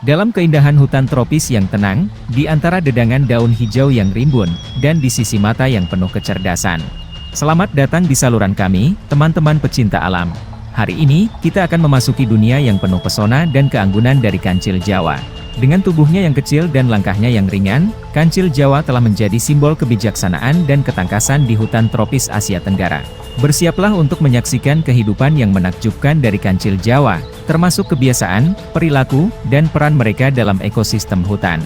Dalam keindahan hutan tropis yang tenang, di antara dedangan daun hijau yang rimbun, dan di sisi mata yang penuh kecerdasan. Selamat datang di saluran kami, teman-teman pecinta alam. Hari ini, kita akan memasuki dunia yang penuh pesona dan keanggunan dari kancil Jawa. Dengan tubuhnya yang kecil dan langkahnya yang ringan, kancil Jawa telah menjadi simbol kebijaksanaan dan ketangkasan di hutan tropis Asia Tenggara. Bersiaplah untuk menyaksikan kehidupan yang menakjubkan dari kancil Jawa, termasuk kebiasaan, perilaku, dan peran mereka dalam ekosistem hutan.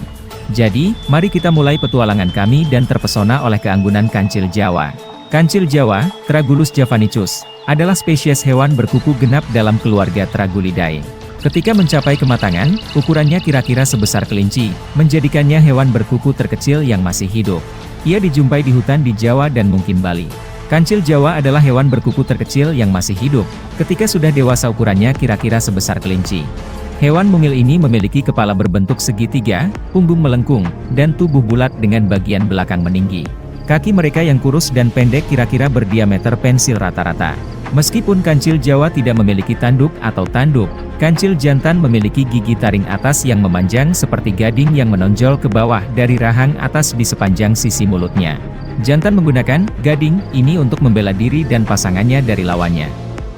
Jadi, mari kita mulai petualangan kami dan terpesona oleh keanggunan kancil Jawa. Kancil Jawa, Tragulus javanicus, adalah spesies hewan berkuku genap dalam keluarga Tragulidae. Ketika mencapai kematangan, ukurannya kira-kira sebesar kelinci, menjadikannya hewan berkuku terkecil yang masih hidup. Ia dijumpai di hutan di Jawa dan mungkin Bali. Kancil Jawa adalah hewan berkuku terkecil yang masih hidup. Ketika sudah dewasa ukurannya kira-kira sebesar kelinci. Hewan mungil ini memiliki kepala berbentuk segitiga, punggung melengkung, dan tubuh bulat dengan bagian belakang meninggi. Kaki mereka yang kurus dan pendek kira-kira berdiameter pensil rata-rata. Meskipun kancil Jawa tidak memiliki tanduk atau tanduk, kancil jantan memiliki gigi taring atas yang memanjang seperti gading yang menonjol ke bawah dari rahang atas di sepanjang sisi mulutnya. Jantan menggunakan gading ini untuk membela diri dan pasangannya dari lawannya.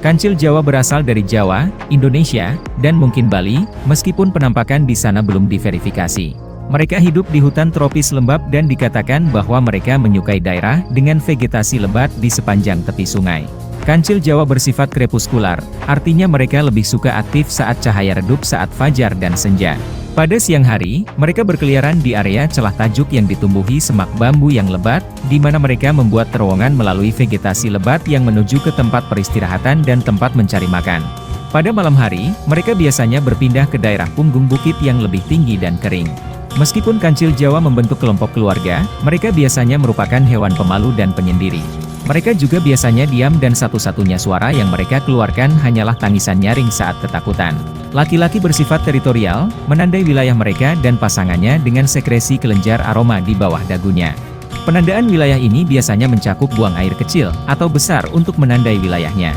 Kancil Jawa berasal dari Jawa, Indonesia, dan mungkin Bali, meskipun penampakan di sana belum diverifikasi. Mereka hidup di hutan tropis lembab dan dikatakan bahwa mereka menyukai daerah dengan vegetasi lebat di sepanjang tepi sungai. Kancil Jawa bersifat krepuskular, artinya mereka lebih suka aktif saat cahaya redup saat fajar dan senja. Pada siang hari, mereka berkeliaran di area celah tajuk yang ditumbuhi semak bambu yang lebat, di mana mereka membuat terowongan melalui vegetasi lebat yang menuju ke tempat peristirahatan dan tempat mencari makan. Pada malam hari, mereka biasanya berpindah ke daerah punggung bukit yang lebih tinggi dan kering. Meskipun kancil Jawa membentuk kelompok keluarga, mereka biasanya merupakan hewan pemalu dan penyendiri. Mereka juga biasanya diam dan satu-satunya suara yang mereka keluarkan hanyalah tangisan nyaring saat ketakutan. Laki-laki bersifat teritorial, menandai wilayah mereka dan pasangannya dengan sekresi kelenjar aroma di bawah dagunya. Penandaan wilayah ini biasanya mencakup buang air kecil atau besar untuk menandai wilayahnya.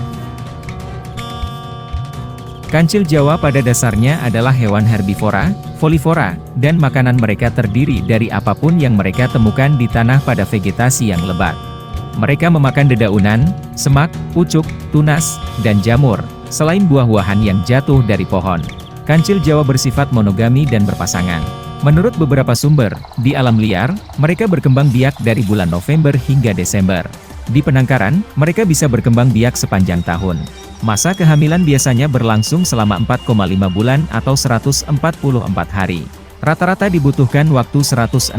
Kancil Jawa pada dasarnya adalah hewan herbivora, folivora, dan makanan mereka terdiri dari apapun yang mereka temukan di tanah pada vegetasi yang lebat. Mereka memakan dedaunan, semak, pucuk, tunas, dan jamur, selain buah-buahan yang jatuh dari pohon. Kancil Jawa bersifat monogami dan berpasangan. Menurut beberapa sumber, di alam liar, mereka berkembang biak dari bulan November hingga Desember. Di penangkaran, mereka bisa berkembang biak sepanjang tahun. Masa kehamilan biasanya berlangsung selama 4,5 bulan atau 144 hari. Rata-rata dibutuhkan waktu 167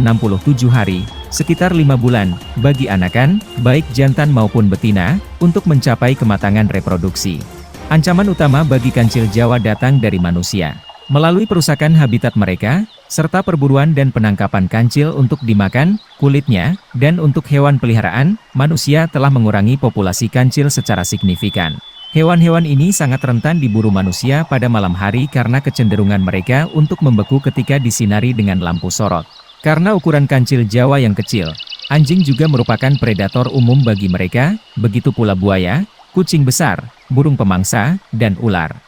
hari, sekitar 5 bulan, bagi anakan, baik jantan maupun betina, untuk mencapai kematangan reproduksi. Ancaman utama bagi kancil Jawa datang dari manusia. Melalui perusakan habitat mereka, serta perburuan dan penangkapan kancil untuk dimakan, kulitnya, dan untuk hewan peliharaan, manusia telah mengurangi populasi kancil secara signifikan. Hewan-hewan ini sangat rentan diburu manusia pada malam hari karena kecenderungan mereka untuk membeku ketika disinari dengan lampu sorot. Karena ukuran kancil Jawa yang kecil, anjing juga merupakan predator umum bagi mereka, begitu pula buaya, kucing besar, burung pemangsa, dan ular.